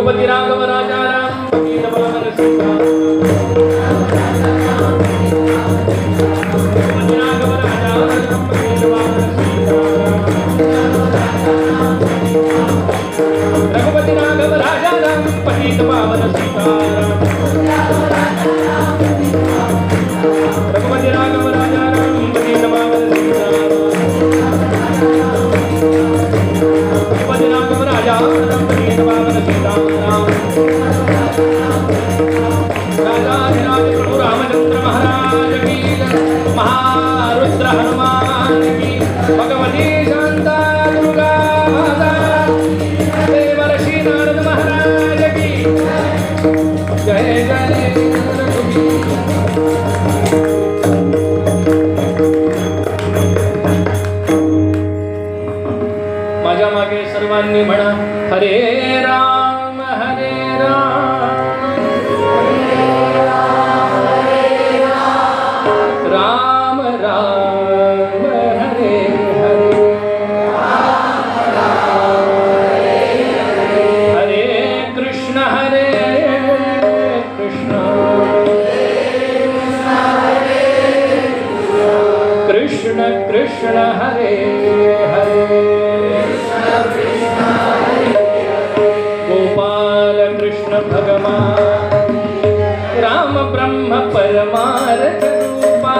रघुपति राघव राजा राम पतित पावन सीता रघुपति राघव राजा राम पतित पावन सीता रघुपति राघव राजा राम पतित पावन सीता रघुपति राघव राजा राम पतित पावन सीता रघुपति राघव राजा राम पतित पावन सीता राजाधिराज प्रभु रामचंद्र महाराज की महारुद्र हनुमान की भगवती शांता दुर्गा माता देवर्षि नारद महाराज की जय जय माझ्या मागे सर्वांनी म्हणा हरे राम हरे राम राम हरे हरे हरे कृष्ण कृष्ण कृष्ण हरे हरे गोपाल कृष्ण भगवान राम ब्रह्म परमार्थ रूपा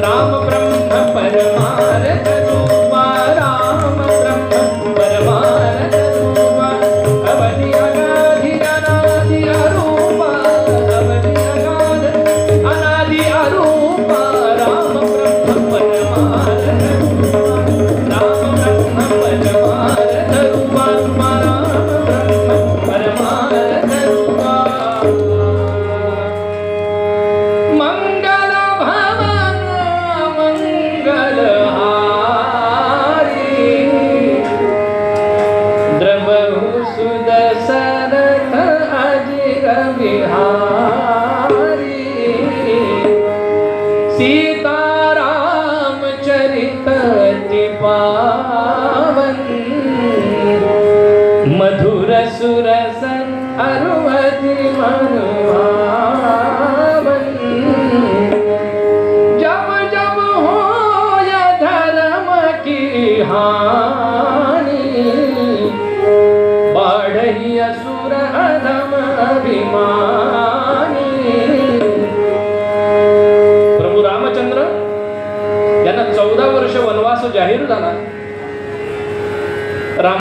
राम ब्रह्म परमार्थ रूपा राम ब्रह्म परमार्थ रूपा अवधि अनादि अनादि अरूपा अवधि अनादि अनादि अरूपा राम ब्रह्म परमार्थ रूपा राम ब्रह्म परमार्थ रूपा राम ब्रह्म परमार्थ रूपा मंगल भवन मंगलहारी द्रवहु सुदशरथ अजिर बिहारी सीताराम चरित अति पावन मधुर सुरसन अरुवति मनुभावन जब जब हो या धर्म की हानि बढ़ी असुर अधम अभिमान